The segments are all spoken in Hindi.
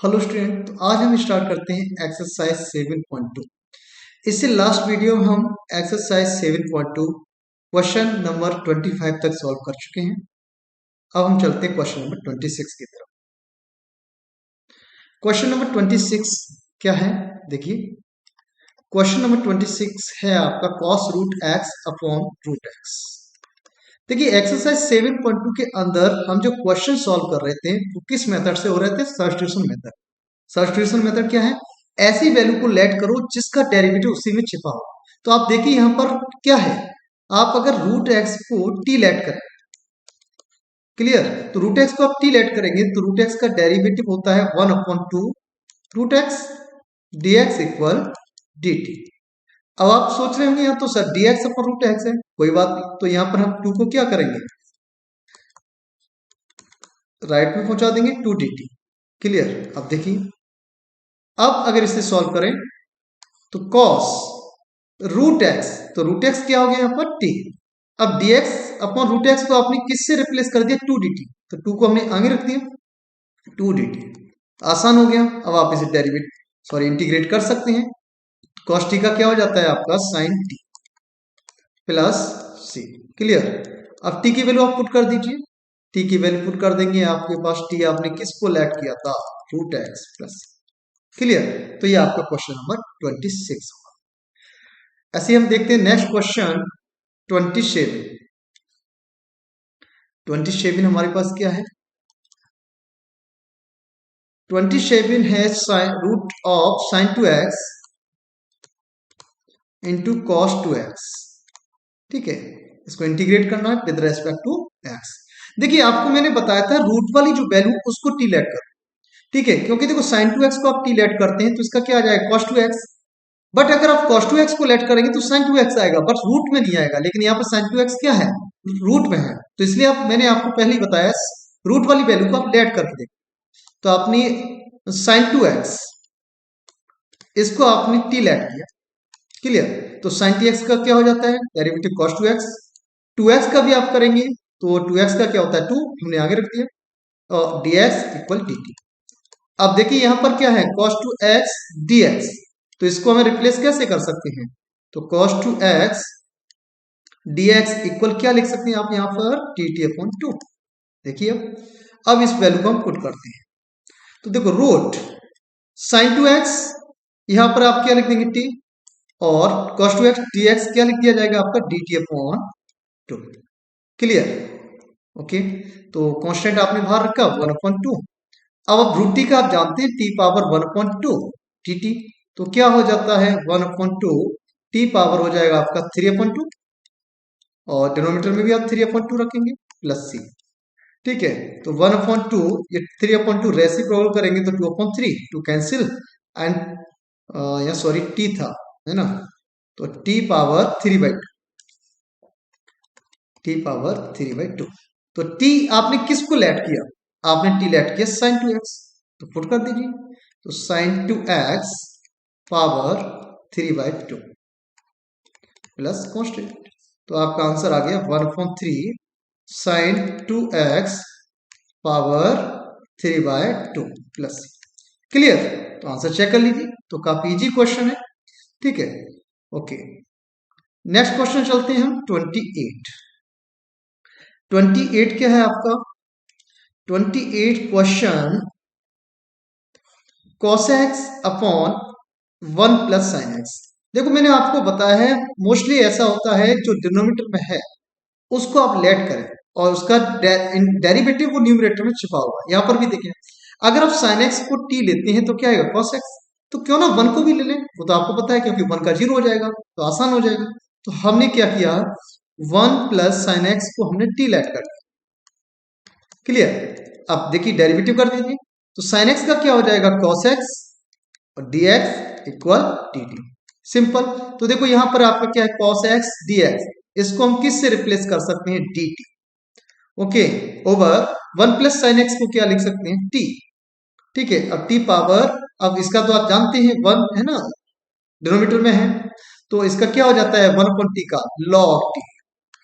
हेलो स्टूडेंट, तो आज हम स्टार्ट करते हैं एक्सरसाइज 7.2। इससे लास्ट वीडियो में हम एक्सरसाइज 7.2 क्वेश्चन नंबर 25 तक सॉल्व कर चुके हैं। अब हम चलते हैं क्वेश्चन नंबर 26 की तरफ। क्वेश्चन नंबर 26 क्या है? देखिए, क्वेश्चन नंबर 26 है आपका cos root x upon root x. देखिए, एक्सरसाइज 7.2 के अंदर हम जो क्वेश्चन सॉल्व कर रहे थे वो किस मेथड से हो रहे थे? Substitution method. सब्स्टिट्यूशन मेथड क्या है? ऐसी वैल्यू को लेट करो जिसका डेरिवेटिव उसी में छिपा हो। तो आप देखिए यहाँ पर क्या है, आप अगर रूट एक्स को टी लेट करें, क्लियर, तो रूट एक्स को आप टी लेट करेंगे तो रूट एक्स का डेरिवेटिव होता है 1/2 root x d x equal d t. अब आप सोच रहे होंगे यहाँ तो sir d x upon root x है, कोई बात नहीं, तो यहाँ पर हम 2 को क्या करेंगे, राइट में पहुंचा देंगे 2 डी टी। क्लियर। अब देखिए, अब अगर इसे सॉल्व करें तो कॉस रूट एक्स, तो रूट एक्स क्या हो गया यहाँ पर टी। अब dx अपॉन रूट एक्स को आपने किससे रिप्लेस कर दिया? 2dt। तो 2 को हमने आगे रख दिया 2dt। आसान हो गया। अब आप इसे इंटीग्रेट कर सकते हैं। cos t का क्या हो जाता है आपका sin t plus c। Clear. अब t की वैल्यू आप पुट कर दीजिए। t की वैल्यू पुट कर देंगे, आपके पास t आपने किसको लेट किया था? Root x plus. क्लियर। तो ये आपका क्वेश्चन नंबर 26। ऐसे हम देखते हैं नेक्स्ट क्वेश्चन 27। 27 हमारे पास क्या है? 27 है root of sine 2x into cos 2x। ठीक है, इसको इंटीग्रेट करना है विद रेस्पेक्ट टू x। देखिए, आपको मैंने बताया था रूट वाली जो वैल्यू उसको टी लेट कर। ठीक है, क्योंकि देखो साइन 2x को आप टी लेट करते हैं तो इसका क्या आ जाएगा? Cos 2x। बट अगर आप cos 2x को लेट करेंगे तो sin 2x आएगा, बट रूट में नहीं आएगा। लेकिन यहाँ पर sin 2x क्या है? रूट में है। तो इसलिए मैंने आपको पहले ही बताया, रूट वाली वैल्यू को आप लेट करके देखो। तो आपने sin 2x, इसको आपने टी लेट किया। क्लियर। तो sin tx का क्या हो जाता है? Derivative cos 2x। 2x का भी आप करेंगे तो 2x का क्या होता है? 2 हमने आगे रख दिया और dx इक्वल dt। अब देखिए यहाँ पर क्या है? cos 2x dx। तो इसको हमें रिप्लेस कैसे कर सकते हैं? तो cos 2x dx इक्वल क्या लिख सकते हैं आप यहाँ पर? dt upon 2। देखिए, अब इस वैल्यू को हम पुट करते हैं तो देखो रूट sin 2x, यहां पर आप क्या लिख देंगे? t, और cos 2x dx क्या लिख दिया जाएगा आपका? dt upon 2। क्लियर। ओके, तो कांस्टेंट आपने बाहर रखा 1/2। अब रूट टी का आप जानते हैं t पावर 1/2 dt। तो क्या हो जाता है? 1/2 t पावर हो जाएगा आपका 3/2, और डिनोमिनेटर में भी आप 3/2 रखेंगे प्लस c। ठीक है, तो 1/2, ये 3/2 रेसिप्रोकल करेंगे तो 2/3, 2 कैंसिल एंड या सॉरी टी था, है ना, तो टी पावर 3/2, टी पावर 3/2। तो टी आपने किसको लेट किया? आपने टी लेट किया sin 2x। तो पुट कर दीजिए, तो sin 2x power 3/2 plus constant. तो आपका आंसर आ गया 1/3 sin 2x power 3/2 plus. Clear. तो आंसर चेक कर लीजिए, तो काफी इजी क्वेश्चन है। ठीक है, ओके। नेक्स्ट क्वेश्चन चलते हैं हम 28। 28 क्या है आपका? 28 question cos x upon 1 plus sine x. देखो, मैंने आपको बताया है मोस्टली ऐसा होता है जो डिनोमिनेटर में है उसको आप लेट करें और उसका डेरिवेटिव वो न्यूमरेटर में छिपा हुआ है। यहाँ पर भी देखें, अगर आप sin x को t लेते हैं तो क्या आएगा? cos x। तो क्यों ना 1 को भी ले लें, वो तो आपको पता है, क्योंकि 1 का 0 हो जाएगा तो आसान हो जाएगा। तो हमने क्या किया? 1 प्लस साइन एक्स को हमने टी लेट कर दिया। क्लियर। अब देखिए डेरिवेटिव कर दीजिए, तो साइन एक्स का क्या हो जाएगा? cos x और dx इक्वल dt। सिंपल। तो देखो यहाँ पर आपका क्या है? cos x dx, इसको हम किस से रिप्लेस कर सकते हैं? dt। Okay, over 1 plus sine x को क्या लिख सकते हैं? t। ठीक है, अब t पावर, अब इसका तो आप जानते हैं 1 है ना, डिनोमिनेटर में है, तो इसका क्या हो जाता है? 1 अपॉन टी का log t।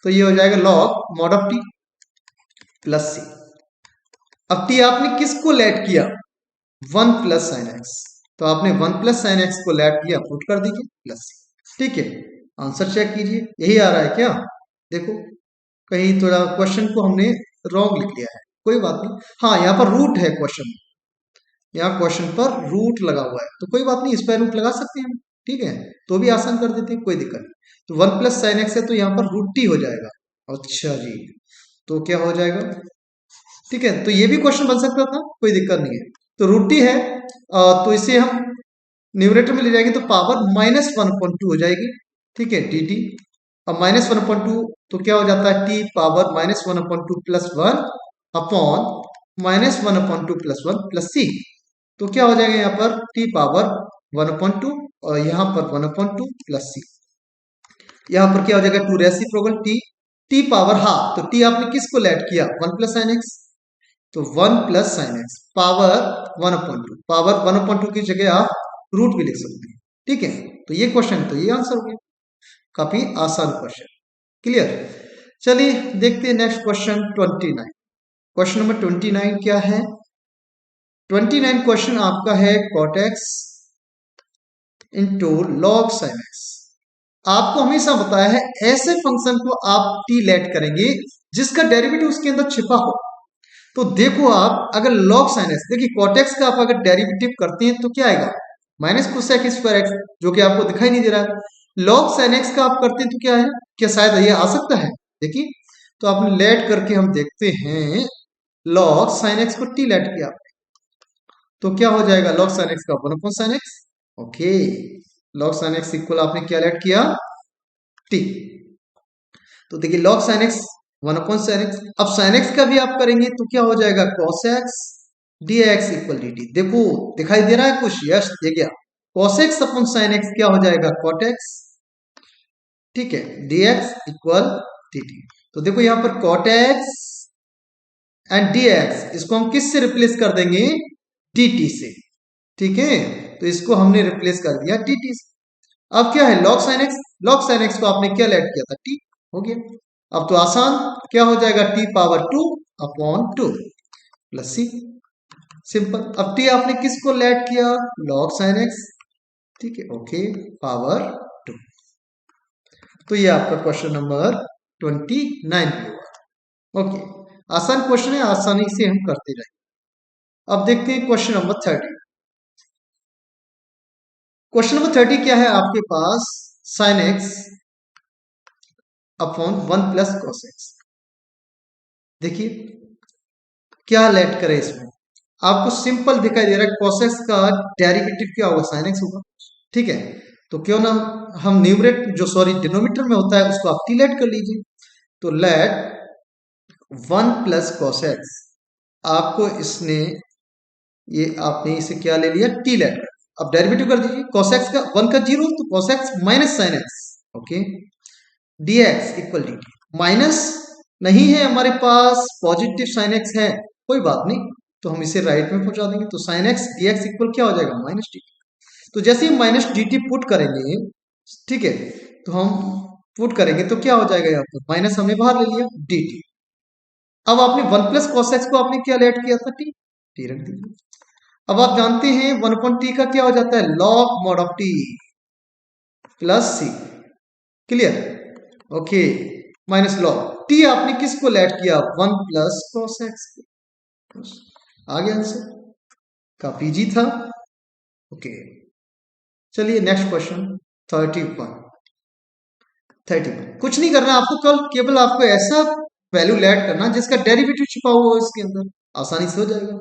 तो ये हो जाएगा log mod of t plus c। अब t आपने किसको लेट किया? One plus sine x. तो आपने वन प्लस साइन एक्स को लेट किया, पुट कर दीजिए प्लस सी। ठीक है, आंसर चेक कीजिए, यही आ रहा है क्या? देखो कहीं थोड़ा क्वेश्चन को हमने रॉन्ग लिख लिया है, कोई बात नहीं। हाँ, यहाँ पर रूट है क्वेश्चन, यहाँ क्वेश्चन पर रूट लगा हुआ है, तो कोई बात नहीं, इस पर रूट लगा सकते हैं हम। ठीक है, तो भी आसान कर देते हैं, कोई दिक्कत नहीं। तो वन प्लस साइन एक्स है तो यहाँ पर रूट टी हो जाएगा। अच्छा जी, तो क्या हो जाएगा? ठीक है, तो ये भी क्वेश्चन बन सकता था, कोई दिक्कत नहीं है। तो रूट टी है, तो इसे हम न्यूमरेटर में ले जाएंगे तो पावर -1/2 हो जाएगी। ठीक है, डी टी। अब -1/2 तो क्या हो जाता है? T power -1/2 plus 1 upon -1/2 plus 1 plus C. तो क्या हो जाएगा यहाँ पर? टी पावर 1/2 और यहाँ पर 1/2 प्लस सी। यहाँ पर क्या हो जाएगा? 2 reciprocal T, T power half. तो टी आपने किसको लेट किया? 1 प्लस साइन एक्स, तो 1 plus sine x power 1/2। Power 1/2 की जगह आप रूट भी लिख सकते हैं। ठीक है, तो ये क्वेश्चन, तो ये आंसर हो गया। काफी आसान क्वेश्चन, क्लियर। चलिए देखते हैं नेक्स्ट क्वेश्चन 29। क्वेश्चन नंबर 29 क्या है? 29 क्वेश्चन आपका है cot x into log sine x. आपको हमेशा बताया है ऐसे फंक्शन को आप टी लेट करेंगे जिसका डेरिवेटिव उसके अंदर छिपा हो। तो देखो आप अगर लॉग साइन एक्स, देखिए cot x का आप अगर डेरिवेटिव करते हैं तो क्या आएगा? माइनस कोसेक स्क्वायर एक्स, जो कि आपको दिखाई नहीं दे रहा है। लॉग साइन एक्स का आप करते हैं तो क्या है? क्या शायद ये आ सकता है? देखिए, तो आपने लेट करके हम देखते हैं, लॉग साइन एक्स को टी लेट किया, तो क्या हो जाएगा? लॉग साइन एक्स का 1 sine x. Okay, log sine x equal आपने क्या लेट किया? टी। तो देखिए log sine x 1 sine x. अब साइन एक्स का भी आप करेंगे तो क्या हो जाएगा? Cos x d x equal d t. देखो दिखाई दे रहा है कुछ? यस, ये क्या? Cos x upon sine x क्या हो जाएगा? Cot x. ठीक है, d x equal d t. तो देखो यहाँ पर cot x and d x, इसको हम किस से रिप्लेस कर देंगे? डी टी से। ठीक है, तो इसको हमने रिप्लेस कर दिया डी टी से। अब क्या है? Log sine x. Log sine x को आपने क्या लेट किया था? टी। हो गया। अब तो आसान, क्या हो जाएगा? टी पावर 2 अपॉन 2 प्लस सी। सिंपल। अब टी आपने किसको लेट किया? Log sine x. ठीक है, ओके, पावर 2। तो ये आपका क्वेश्चन नंबर 29 भी हुआ। ओके, आसान क्वेश्चन है, आसानी से हम करते जाएंगे। अब देखते हैं क्वेश्चन नंबर 30। क्वेश्चन नंबर 30 क्या है आपके पास? Sine x upon 1 plus cos x. देखिए क्या लेट करें इसमें, आपको सिंपल दिखाई दे रहा है cos x का डेरिवेटिव क्या होगा? sin x होगा। ठीक है, तो क्यों ना हम न्यूमरेट जो सॉरी डिनोमिनेटर में होता है उसको आप टी लेट कर लीजिए। तो लेट 1 प्लस कॉस एक्स, आपको इसने ये आपने इसे क्या ले लिया? टी लेट कर। अब डेरिवेटिव कर दीजिए, cos x का 1 का 0 तो cos x minus sign x. Okay, dx equal d T. Minus नहीं है हमारे पास, पॉजिटिव साइन एक्स है, कोई बात नहीं, तो हम इसे राइट में पहुंचा देंगे। तो sine x d x equal क्या हो जाएगा? Minus D t. तो जैसे ही माइनस डी टी पुट करेंगे, ठीक है, तो हम पुट करेंगे तो क्या हो जाएगा? यहाँ पर माइनस हमने बाहर ले लिया, डी टी। अब आपने 1 प्लस कॉस एक्स को आपने क्या लेट किया था? टी। टी रख दीजिए। अब आप जानते हैं 1 अपॉन टी का क्या हो जाता है? Log mod of t plus C. Clear? Okay, minus log t आपने किसको लेट किया? 1 प्लस कॉस एक्स। आ गया आंसर, काफी इजी था। ओके, चलिए नेक्स्ट क्वेश्चन 31। 31 कुछ नहीं करना आपको, कल केवल आपको ऐसा वैल्यू लेट करना जिसका डेरिवेटिव छिपा हुआ हो इसके अंदर, आसानी से हो जाएगा।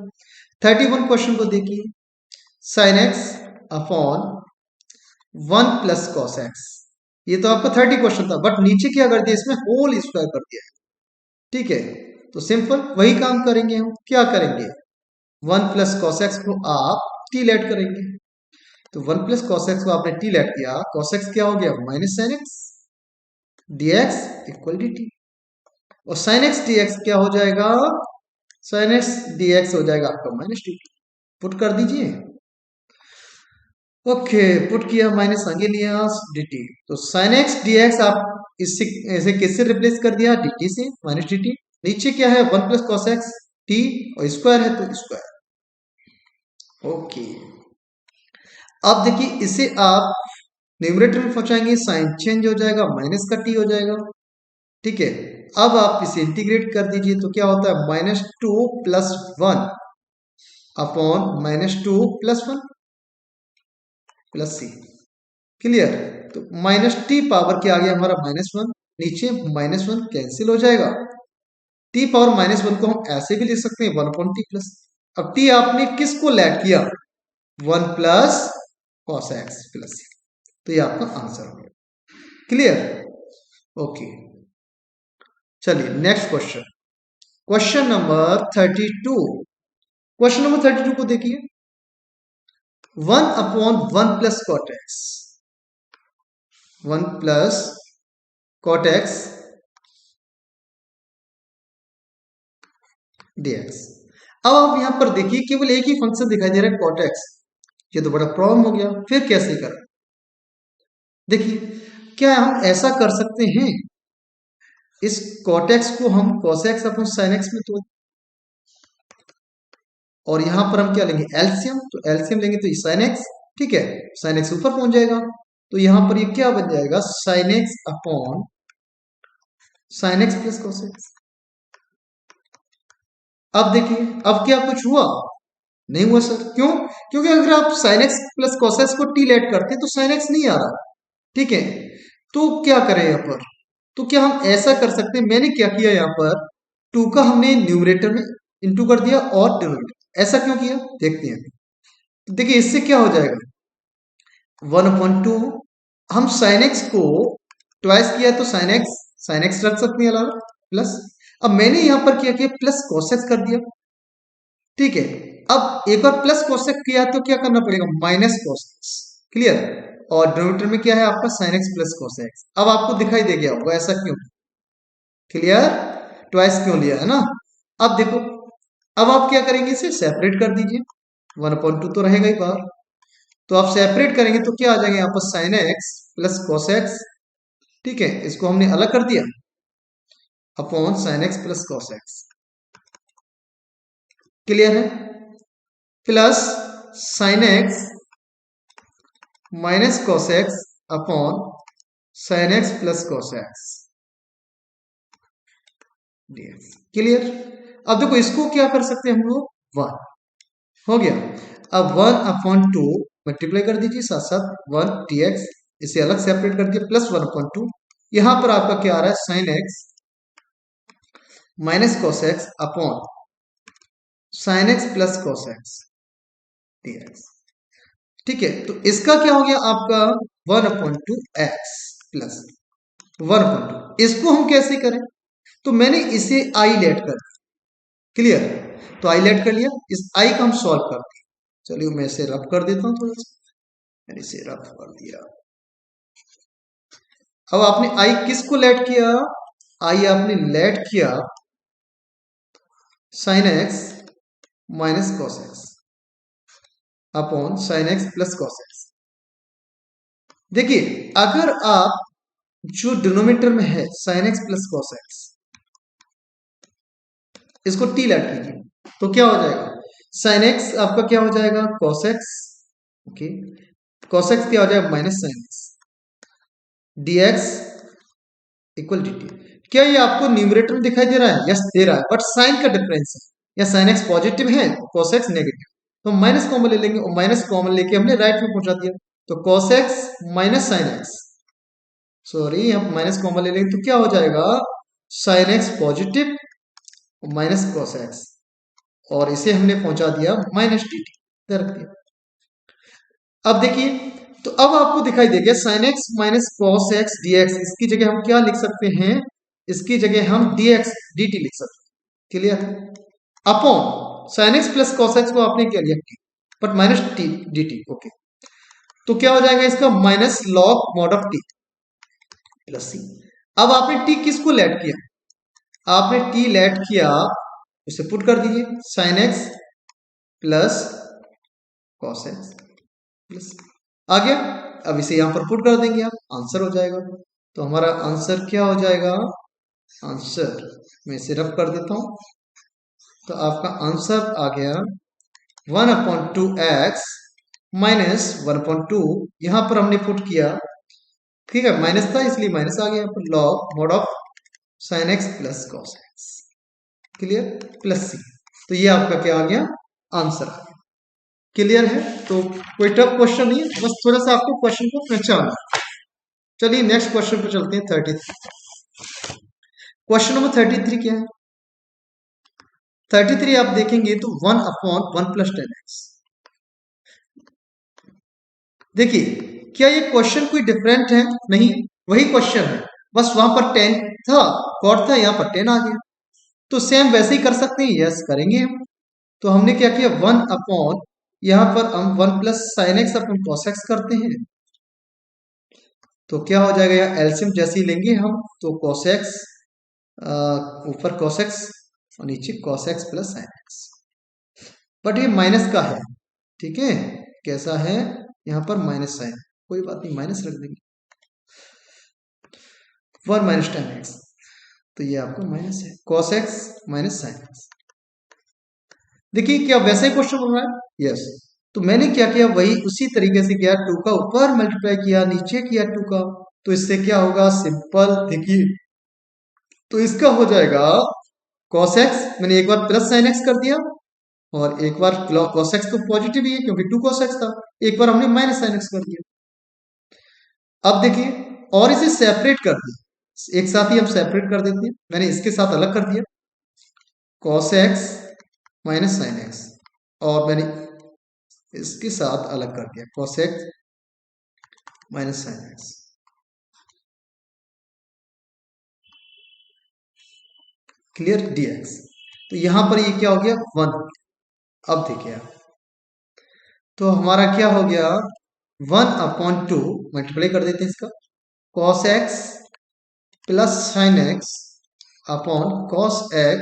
31 क्वेश्चन को देखिए, sign x upon 1 plus cos x. ये तो आपका 30 क्वेश्चन था, बट नीचे क्या कर दिया? इसमें होल स्क्वायर कर दिया है। ठीक है, तो सिंपल वही काम करेंगे हम। क्या करेंगे? 1 प्लस कॉस एक्स को आप टी लेट करेंगे। तो 1 प्लस कॉस एक्स को आपने टी लेट किया, कॉस एक्स क्या हो गया? Minus sine x d x equal d T. और साइन एक्स डी एक्स क्या हो जाएगा? साइन एक्स डी एक्स हो जाएगा आपका माइनस डी टी। पुट कर दीजिए। ओके, पुट किया, माइनस आगे लिया डी टी। तो साइन एक्स डी एक्स आप इससे ऐसे किससे रिप्लेस कर दिया? डी टी से, माइनस डी टी। नीचे क्या है? 1 प्लस कॉस एक्स टी, और स्क्वायर है तो स्क्वायर। ओके, अब देखिए इसे आप न्यूमरेटर में पहुंचाएंगे, साइन चेंज हो जाएगा, माइनस का टी हो जाएगा। ठीक है, अब आप इसे इंटीग्रेट कर दीजिए तो क्या होता है, -2 + 1 अपॉन -2 + 1 + c। क्लियर? तो -t पावर क्या आ गया हमारा -1, नीचे -1 कैंसिल हो जाएगा। t पावर -1 को हम ऐसे भी लिख सकते हैं 1/t+। अब t आपने किसको लैट किया, 1 + cos x + c, तो ये आपका आंसर हो गया। क्लियर? ओके, चलिए next question, question number 32। Question number 32 को देखिए, 1/1 + cot x, 1 + cot x dx। अब आप यहां पर देखिए केवल एक ही फंक्शन दिखाई दे रहा है cot x, ये तो बड़ा प्रॉब्लम हो गया, फिर कैसे करें। देखिए क्या हम ऐसा कर सकते हैं, इस cot x को हम cos x अपन sin x में तोड़, और यहां पर हम क्या लेंगे, एलसीएम, तो एलसीएम लेंगे तो ये sin x, ठीक है, sin x ऊपर पहुंच जाएगा, तो यहां पर ये क्या बन जाएगा, sin x upon sin x + cos x। अब देखिए अब क्या कुछ हुआ, नहीं हुआ सर, क्यों, क्योंकि अगर आप sin x + cos x को t लेट करते तो sin x नहीं आ रहा, ठीक है, तो क्या करें यहाँ पर, तो क्या हम ऐसा कर सकते हैं, मैंने क्या किया यहाँ पर, 2 का हमने न्यूमरेटर में इंटू कर दिया और डिनोमिनेटर, ऐसा क्यों किया देखते हैं। तो देखिए इससे क्या हो जाएगा, 1/2, हम sin x को ट्वाइस किया तो sin x रख सकते हैं अलावा, प्लस, अब मैंने यहां पर क्या किया, प्लस cos x कर दिया, ठीक है, अब एक बार प्लस cos x किया तो क्या करना पड़ेगा, माइनस cos x। क्लियर? और डिनोमिनेटर में क्या है आपका sin x + cos x, अब आपको दिखाई दे गया होगा ऐसा क्यों। क्लियर? ट्वाइस क्यों लिया है ना। अब देखो, अब आप क्या करेंगे, इसे सेपरेट कर दीजिए, 1/2 तो रहेगा ही बाहर, तो आप सेपरेट करेंगे तो क्या आ जाएंगे यहाँ पर sin x + cos x, ठीक है, इसको हमने अलग कर दिया, upon sin x + cos x। Clear है? Plus sin x - cos x upon sin x + cos x dx। Clear? अब देखो इसको क्या कर सकते हैं हम लोग, 1 हो गया, अब 1/2 मल्टीप्लाई कर दीजिए, साथ साथ 1 dx, इसे अलग सेपरेट कर दिया, प्लस 1/2, यहां पर आपका क्या आ रहा है, sin x - cos x upon sin x + cos x dx। ठीक है, तो इसका क्या हो गया आपका 1/2 x प्लस 1/2, इसको हम कैसे करें, तो मैंने इसे आई लेट कर दिया। क्लियर? तो आई लेट कर लिया, इस आई का हम सॉल्व करते हैं, चलिए मैं इसे रफ कर देता हूं थोड़ा सा, मैंने इसे रफ कर दिया। अब आपने आई किसको लेट किया, आई आपने लेट किया sin x - cos x upon sin x + cos x। देखिए अगर आप जो डिनोमिनेटर में है sin x + cos x, इसको t लेट कीजिए तो क्या हो जाएगा, sin x आपका क्या हो जाएगा, cos x, okay, cos x क्या हो जाएगा, minus sin x dx equal dt। क्या ये आपको न्यूमरेटर में दिखाई दे रहा है, यस दे रहा है, बट साइन का डिफरेंस है, या sin x पॉजिटिव है cos x नेगेटिव, तो माइनस कॉमन ले लेंगे, और माइनस कॉमन लेके हमने राइट में पहुंचा दिया, तो cos x - sin x, sorry हम माइनस कॉमन ले लेंगे तो क्या हो जाएगा, sin x positive minus cos x, और इसे हमने पहुंचा दिया -dt, रख दिया। अब देखिए, तो अब आपको दिखाई देगा sin x - cos x dx, इसकी जगह हम क्या लिख सकते हैं, इसकी जगह हम dx dt लिख सकते हैं। Clear? Upon sin x + cos x को आपने क्या लिया, but minus T dt, okay, तो क्या हो जाएगा इसका, minus log mod of t plus c। अब आपने t किसको लेट किया, आपने t लेट किया, उसे पुट कर दीजिए, sin x + cos x plus आ गया, अब इसे यहां पर पुट कर देंगे आप, आंसर हो जाएगा। तो हमारा आंसर क्या हो जाएगा, आंसर मैं इसे रफ कर देता हूं, तो आपका आंसर आ गया 1/2x माइनस 1/2, यहां पर हमने पुट किया, ठीक है, माइनस था इसलिए माइनस आ गया, यहाँ पर log mod of sine x plus cos x, clear, plus C. तो ये आपका क्या आ गया, आंसर आ गया। क्लियर है? तो कोई टफ क्वेश्चन नहीं है, बस थोड़ा सा आपको क्वेश्चन को पहचानना। चलिए नेक्स्ट क्वेश्चन पे चलते हैं, 33। क्वेश्चन नंबर 33 क्या है? 33 आप देखेंगे तो 1/1 + 10x। देखिए, क्या ये क्वेश्चन कोई डिफरेंट है? नहीं, वही क्वेश्चन है, बस वहां पर 10 था, कॉट था, यहाँ पर 10 आ गया। तो सेम वैसे ही कर सकते हैं, यस करेंगे हम। तो हमने क्या किया, 1/, यहाँ पर हम 1 + sin x अपन cos x करते हैं, तो क्या हो जाएगा, यहाँ एलसीएम जैसे ही लेंगे हम, तो cos x, ऊपर cos x और नीचे cos x + sin x। But ये माइनस का है, ठीक है, कैसा है, यहाँ पर माइनस साइन, कोई बात नहीं, माइनस रख देंगे, 1 - tan x, तो ये आपका माइनस है, cos x - sin x। देखिए क्या वैसा ही क्वेश्चन बन रहा है, यस। तो मैंने क्या किया, वही उसी तरीके से किया, 2 का ऊपर मल्टीप्लाई किया, नीचे किया 2 का, तो इससे क्या होगा, सिंपल, देखिए, तो इसका हो जाएगा cos x, मैंने एक बार प्लस sin x कर दिया, और एक बार cos x तो पॉजिटिव ही है क्योंकि 2 cos x था, एक बार हमने माइनस sin x कर दिया। अब देखिए, और इसे सेपरेट कर दिया, एक साथ ही हम सेपरेट कर देते हैं, मैंने इसके साथ अलग कर दिया, cos x - sin x, और मैंने इसके साथ अलग कर दिया, cos x - sin x, clear, dx। तो यहां पर ये क्या हो गया, 1 हो गया। अब देखिए आप, तो हमारा क्या हो गया, 1/2 मल्टीप्लाई कर देते हैं इसका, cos x + sin x upon cos x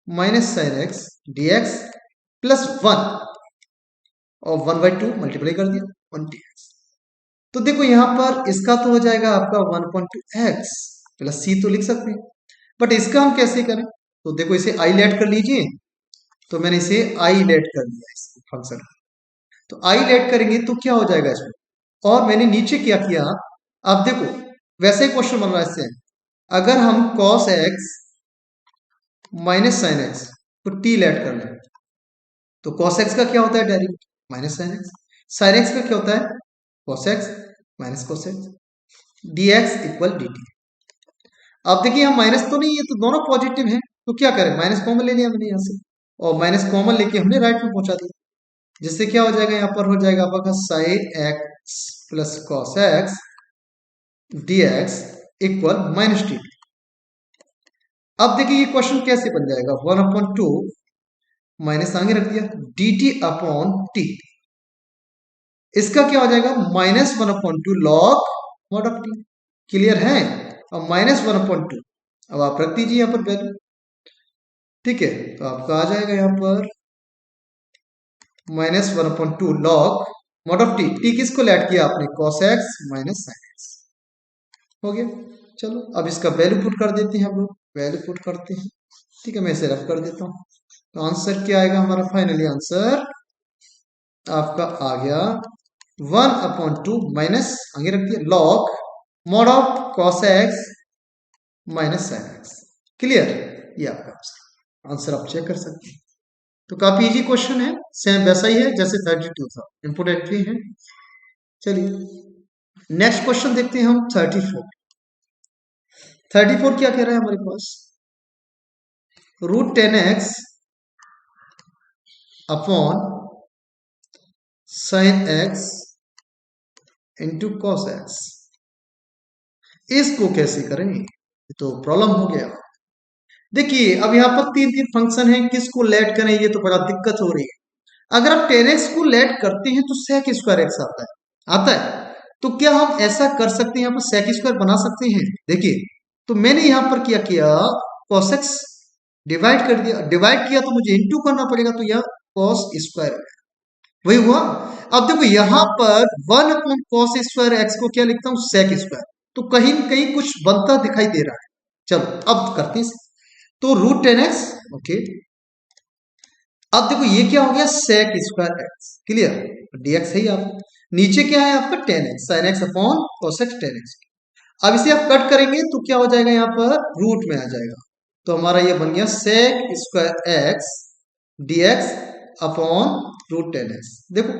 - sin x dx plus 1, और 1/2 मल्टीप्लाई कर दिया, 1dx। तो देखो यहां पर इसका तो हो जाएगा आपका 1/2x प्लस सी, तो लिख सकते हैं, बट इसका हम कैसे करें, तो देखो इसे आई लेट कर लीजिए, तो मैंने इसे आई लेट कर दिया इस फंक्शन, तो आई लेट करेंगे तो क्या हो जाएगा इसमें, और मैंने नीचे क्या किया, अब देखो वैसे ही क्वेश्चन बन रहा है इससे, अगर हम cos x - sin x को t लेट कर लें, तो cos x का क्या होता है direct, -sin x, sin x का क्या होता है, cos x - cos x, dx = dt। अब देखिए यहाँ माइनस तो नहीं है, तो दोनों पॉजिटिव हैं, तो क्या करें, माइनस कॉमन ले लिया मैंने यहाँ से, और माइनस कॉमन लेके हमने राइट में पहुंचा दिया, जिससे क्या हो जाएगा, यहाँ पर हो जाएगा आपका sin x + cos x dx = -dt। अब देखिए ये क्वेश्चन कैसे बन जाएगा, 1/2 माइनस आगे रख दिया, dt/t, इसका क्या हो जाएगा, -1/2 log mod of t, clear है, और -1/2, अब आप रख दीजिए यहाँ पर वैल्यू, ठीक है, तो आपका आ जाएगा यहाँ पर -1/2 log mod of t किसको लेट किया आपने, cos x - sin x, हो गया। चलो अब इसका वैल्यू पुट कर देते हैं, हम लोग वैल्यू पुट करते हैं, ठीक है, मैं इसे रफ कर देता हूँ, तो आंसर क्या आएगा हमारा, फाइनली आंसर आपका आ गया 1/2 माइनस आगे रख दिया log mod of cos x - sin x, clear, ये आपका आंसर आप चेक कर सकते हैं। तो काफी इजी क्वेश्चन है, सेम वैसा ही है जैसे 32 था, इंपोर्टेंट भी है। चलिए नेक्स्ट क्वेश्चन देखते हैं हम, 34। 34 क्या कह रहा है हमारे पास, √10x upon sin x into cos x, इसको कैसे करें, ये तो प्रॉब्लम हो गया। देखिए अब यहाँ पर तीन तीन फंक्शन है, किसको लेट करें, ये तो बड़ा दिक्कत हो रही है। अगर आप 10x को लेट करते हैं तो sec स्क्वायर x आता है, तो क्या हम ऐसा कर सकते हैं, यहाँ पर sec स्क्वायर बना सकते हैं, देखिए, तो मैंने यहाँ पर क्या किया, cos x डिवाइड कर दिया, डिवाइड किया तो मुझे इंटू करना पड़ेगा, तो यह cos स्क्वायर वही हुआ। अब देखो यहाँ पर 1/cos स्क्वायर x को क्या लिखता हूँ, sec स्क्वायर, तो कहीं कहीं कुछ बनता दिखाई दे रहा है। चलो अब करते हैं, तो √10x, ओके, अब देखो ये क्या हो गया, sec square x, clear, dx है ही आप, नीचे क्या है आपका tan x, sin x upon cos x tan x। अब इसे आप कट करेंगे तो क्या हो जाएगा, यहाँ पर रूट में आ जाएगा, तो हमारा ये बन गया sec square x dx upon root tan x. देखो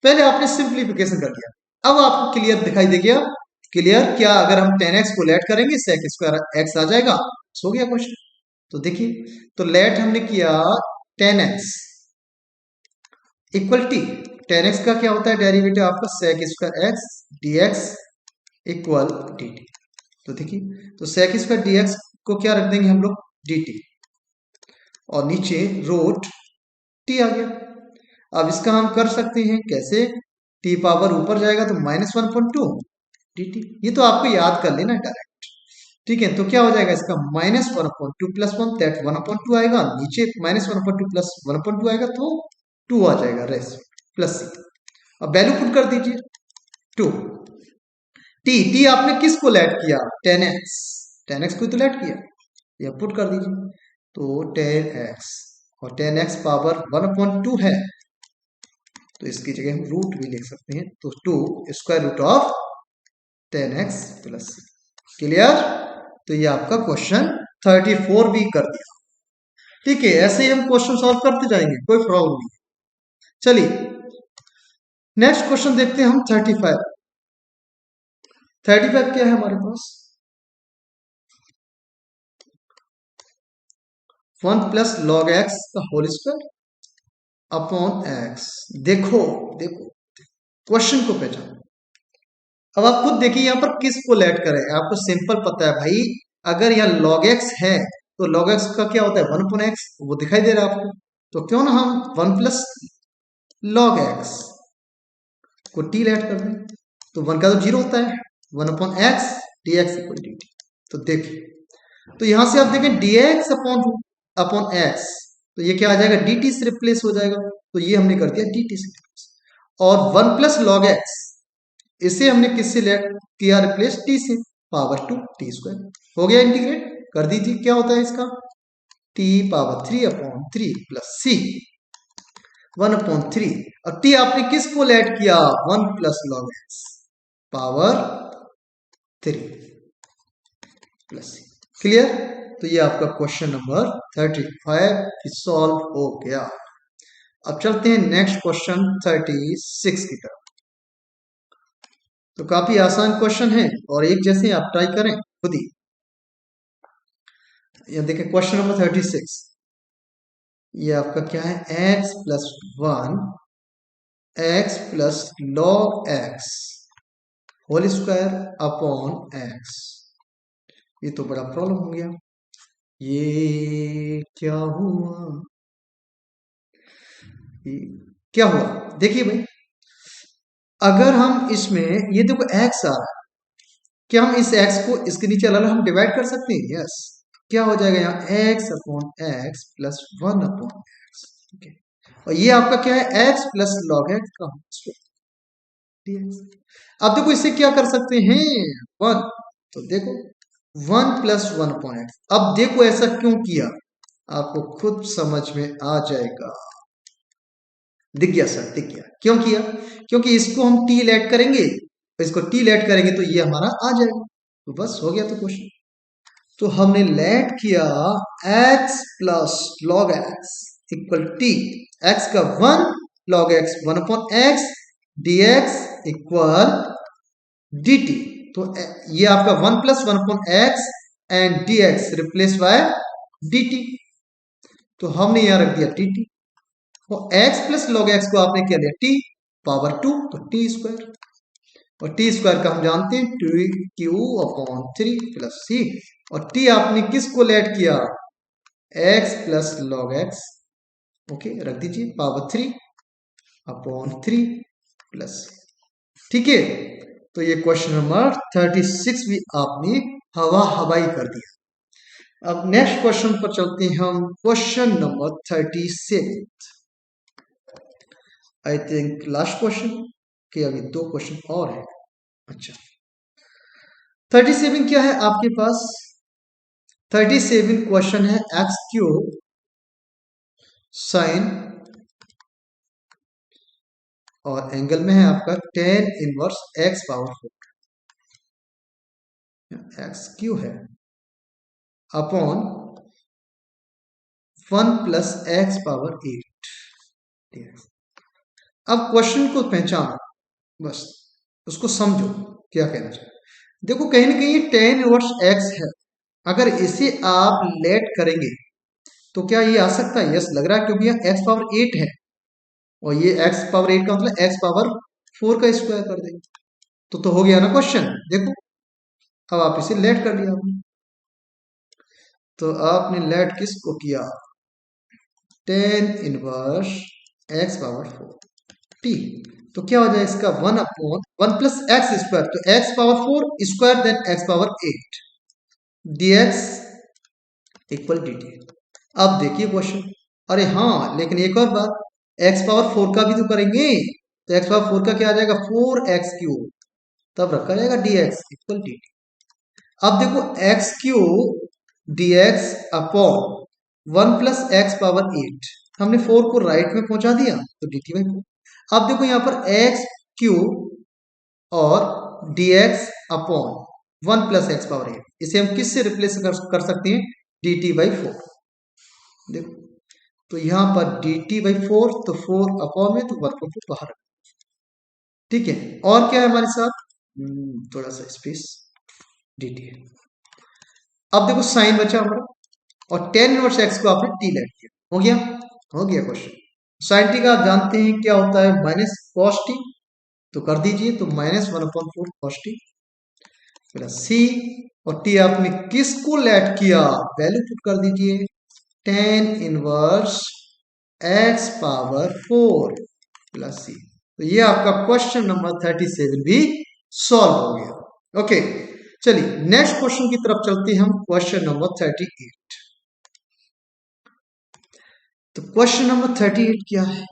पहले आपने सिंप्लीफिकेशन कर दिया, अब आपको क्लियर दिखाई दे गया, क्लियर क्या, अगर हम टेन एक्स को लेट करेंगे sec स्क्वायर एक्स आ जाएगा, हो गया क्वेश्चन। तो देखिए, तो लेट हमने किया ten x equal T, ten x का क्या होता है डेरिवेटिव आपका sec square x dx equal dt। तो देखिए, तो sec स्क्वायर dx को क्या रख देंगे हम लोग, dt, और नीचे रूट t आ गया। अब इसका हम कर सकते हैं कैसे, t पावर ऊपर जाएगा तो -1/2 dt, ये तो आपको याद कर लेना डायरेक्ट, ठीक है। तो क्या हो जाएगा इसका, -1/2 प्लस 1 दैट 1/2 आएगा, नीचे -1/2 प्लस 1/2 आएगा तो 2 आ जाएगा, रेस प्लस सी। अब वैल्यू पुट कर दीजिए, 2 टी आपने किसको लेट किया, टेन एक्स को तो लेट किया, ये पुट कर दीजिए, तो टेन एक्स, और टेन एक्स पावर 1/2 है, तो इसकी जगह हम रूट भी लिख सकते हैं, तो 2 square root of tan x plus C, clear. तो ये आपका क्वेश्चन 34 भी कर दिया, ठीक है। ऐसे ही हम क्वेश्चन सॉल्व करते जाएंगे, कोई प्रॉब्लम नहीं। चलिए नेक्स्ट क्वेश्चन देखते हैं हम 35। 35 क्या है हमारे पास, 1 प्लस लॉग एक्स का होल स्क्वायर अपॉन एक्स। देखो देखो क्वेश्चन को पहचानो, अब आप खुद देखिए यहाँ पर किसको लेट करें, आपको सिंपल पता है भाई, अगर यहाँ log x है तो log x का क्या होता है 1 अपॉन एक्स, वो दिखाई दे रहा है आपको, तो क्यों ना हम 1 प्लस लॉग एक्स को t लेट कर दें, तो 1 का तो 0 होता है, 1 upon x d x equal d t. तो देखिए, तो यहां से आप देखें dx अपॉन अपॉन एक्स, तो ये क्या आ जाएगा, dt से रिप्लेस हो जाएगा, तो ये हमने कर दिया dt से रिप्लेस, और 1 प्लस लॉग एक्स, इसे हमने किससे ले किया रिप्लेस, टी से, पावर 2 टी स्क्वायर हो गया, इंटीग्रेट कर दीजिए, क्या होता है इसका, T power 3 upon 3 plus C 1/3, और टी आपने किसको लेट किया, 1 plus log x power 3 plus सी, क्लियर। तो ये आपका क्वेश्चन नंबर 35 सॉल्व हो गया। अब चलते हैं नेक्स्ट क्वेश्चन 36 की तरफ। तो काफी आसान क्वेश्चन है, और एक जैसे आप ट्राई करें खुद ही। ये देखिए क्वेश्चन नंबर 36, ये आपका क्या है, x plus 1 x plus log x whole square upon x. ये तो बड़ा प्रॉब्लम हो गया, ये क्या हुआ, ये क्या हुआ, देखिए भाई, अगर हम इसमें ये देखो x आ रहा है, क्या हम इस x को इसके नीचे अलग हम डिवाइड कर सकते हैं, यस, क्या हो जाएगा यहाँ x upon x plus 1 upon x, ठीक है, और ये आपका क्या है, x प्लस लॉग एक्स का dx। अब देखो इससे क्या कर सकते हैं, 1, तो देखो 1 प्लस 1 अपॉन एक्स, अब देखो ऐसा क्यों किया, आपको खुद समझ में आ जाएगा, दिख गया सर, दिख गया क्यों किया, क्योंकि इसको हम t लेट करेंगे, इसको t लेट करेंगे तो ये हमारा आ जाएगा, तो बस हो गया तो क्वेश्चन। तो हमने लेट किया x plus log x equal T, x का 1 log x 1 upon x dx equal dt। तो ये आपका 1 plus 1 upon x and dx replace by dt, तो हमने यहां रख दिया dt, तो x प्लस लॉग एक्स को आपने क्या लिया t पावर 2, तो टी स्क्वायर, और टी स्क्वायर का हम जानते हैं क्यू अपॉन 3 प्लस सी, और टी आपने किसको लेट किया, x plus log x, okay रख दीजिए पावर 3 अपॉन 3 प्लस, ठीक है। तो ये क्वेश्चन नंबर 36 भी आपने हवाई कर दिया। अब नेक्स्ट क्वेश्चन पर चलते हैं हम, question number 37, I think last question, कि अभी 2 क्वेश्चन और है। अच्छा 37 क्या है आपके पास, 37 क्वेश्चन है x³ साइन और एंगल में है आपका tan inverse x power 4 x Q है अपॉन 1 + x⁻⁸। अब क्वेश्चन को पहचानो, बस उसको समझो क्या कहना चाहिए। देखो कहीं ना कहीं टेन इनवर्स एक्स है, अगर इसे आप लेट करेंगे तो क्या ये आ सकता है? यस लग रहा है, क्योंकि यहाँ x⁻8 है और ये x⁻8 का मतलब x⁻4 का स्क्वायर कर देंगे तो हो गया ना क्वेश्चन। देखो अब आप इसे लेट कर लिया आपने, तो आपने लेट किसको किया? Tan inverse x⁻4 T. तो क्या हो जाए इसका 1/1 + x², तो x⁻4 square then x⁻8 dx equal dt। अब देखिए क्वेश्चन, अरे हाँ लेकिन एक और बात, x⁻4 का भी तो करेंगे, तो x⁻4 का क्या आ जाएगा? 4x³ तब रखा जाएगा dx इक्वल dt। अब देखो x³ dx अपॉन 1 + x⁻8, हमने 4 को राइट में पहुंचा दिया तो dt/4। अब देखो यहाँ पर x³ और dx अपॉन 1 + x⁻8, इसे हम किससे रिप्लेस कर सकते हैं? dt/4। देखो तो यहाँ पर dt/4, तो 4 अपॉन में, तो 1/4 बाहर। ठीक है, और क्या है हमारे साथ? थोड़ा सा स्पेस, dt है। अब देखो साइन बचा हमारा और टेन इनवर्स एक्स को आपने टी लेट किया, हो गया क्वेश्चन। साइन टी का आप जानते हैं क्या होता है? माइनस कॉस टी, तो कर दीजिए, तो -1/4 कॉस टी प्लस सी, और टी आपने किसको लेट किया? वैल्यू पुट कर दीजिए, tan inverse x⁻4 plus C. तो ये आपका क्वेश्चन नंबर 37 भी सॉल्व हो गया। ओके, चलिए नेक्स्ट क्वेश्चन की तरफ चलते हैं हम, क्वेश्चन नंबर 38। तो क्वेश्चन नंबर 38 क्या है?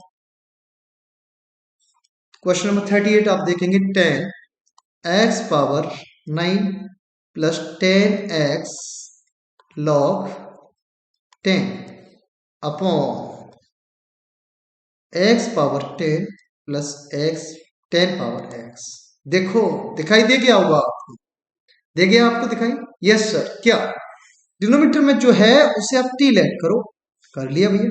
क्वेश्चन नंबर 38 आप देखेंगे 10x⁻9 + 10x log 10 upon x⁻10 + x 10⁻x। देखो दिखाई दे गया होगा आपको, दे गया आपको दिखाई? Yes sir. क्या डिनोमिनेटर में जो है उसे आप टी लेट करो, कर लिया भैया।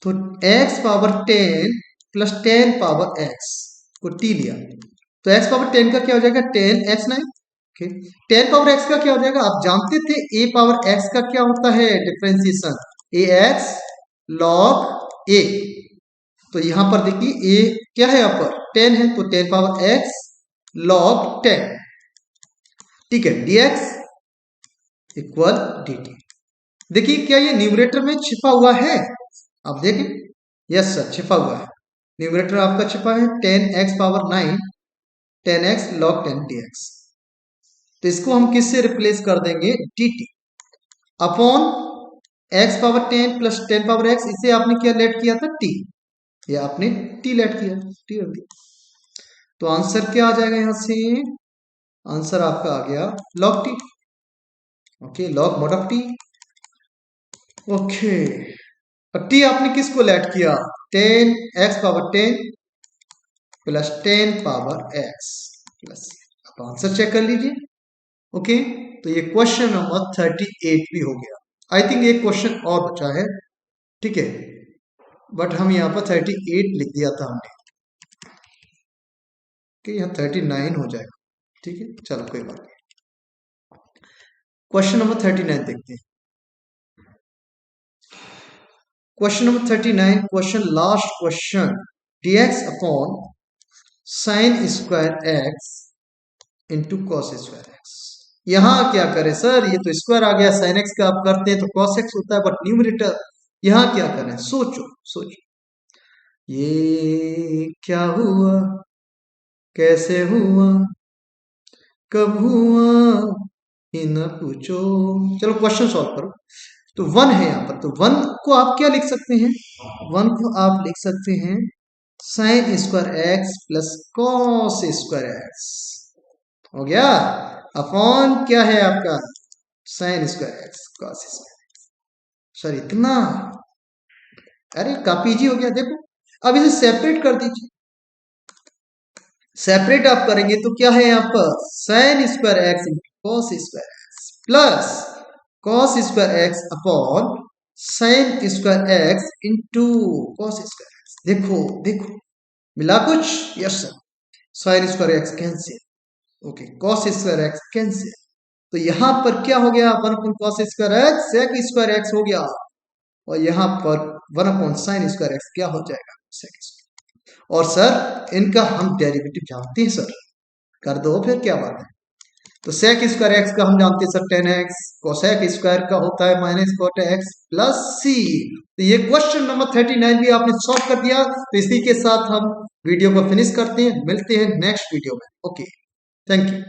तो x⁻10 + 10⁻x को टी लिया, तो x⁻10 का क्या हो जाएगा? 10x9। ओके, 10⁻x का क्या हो जाएगा? आप जानते थे a⁻x का क्या होता है? Differentiation ax log a। तो यहां पर देखिए a क्या है? यहाँ पर 10 है, तो 10⁻x log 10। ठीक है, dx इक्वल dt। देखिए क्या ये न्यूमरेटर में छिपा हुआ है? आप देखें, यस सर छिपा हुआ है। न्यूमरेटर आपका छिपा है 10x⁻9 10x log 10 dx। तो इसको हम किससे रिप्लेस कर देंगे? dt अपॉन x⁻10 + 10⁻x, इसे आपने क्या लेट किया था? t, ये आपने t लेट किया, t रख दिया। तो आंसर क्या आ जाएगा यहां से? आंसर आपका आ गया log t। Okay, log mod of t। Okay, और t आपने किसको लेट किया? 10x⁻10 + 10⁻x plus. अब आंसर चेक कर लीजिए। ओके, तो ये क्वेश्चन नंबर 38 भी हो गया। आई थिंक एक क्वेश्चन और बचा है, ठीक है, बट हम यहाँ पर 38 लिख दिया था हमने, कि यहाँ 39 हो जाएगा। ठीक है, चलो कोई बात नहीं। क्वेश्चन नंबर 39 देखते हैं। Question number 39, question last question, dx upon sine square x into cos square x. यहां क्या करें सर? ये तो स्क्वायर आ गया, साइन एक्स का आप करते हैं तो कॉस एक्स होता है, बट न्यूमरेटर यहां क्या करें? सोचो सोचो, ये क्या हुआ, कैसे हुआ, कब हुआ, ही न पूछो। चलो क्वेश्चन सॉल्व करो। तो 1 है यहाँ पर, तो 1 को आप क्या लिख सकते हैं? 1 को आप लिख सकते हैं sign square x plus cos square x. हो गया, अपॉन क्या है आपका? Sign square x cos square. Sir इतना, अरे काफी इजी हो गया। देखो अब इसे सेपरेट कर दीजिए, सेपरेट आप करेंगे तो क्या है यहाँ पर sine square x into cos square x plus cos square x upon sine square x into cos square x. देखो देखो मिला कुछ? Yes sir. Sine square x cancel, okay, cos square x cancel, तो यहां पर क्या हो गया 1 upon cos square x sec square x हो गया, और यहां पर 1 अपॉन साइन स्क्वायर एक्स क्या हो जाएगा सेक स्क्वायर। और सर इनका हम डेरिवेटिव जानते हैं सर, कर दो फिर क्या बात है। तो सेक स्क्वायर एक्स का हम जानते हैं sir ten x, cosec square का होता है minus cot x plus C. तो ये क्वेश्चन नंबर 39 भी आपने सॉल्व कर दिया। तो इसी के साथ हम वीडियो को फिनिश करते हैं, मिलते हैं नेक्स्ट वीडियो में। Okay, thank you.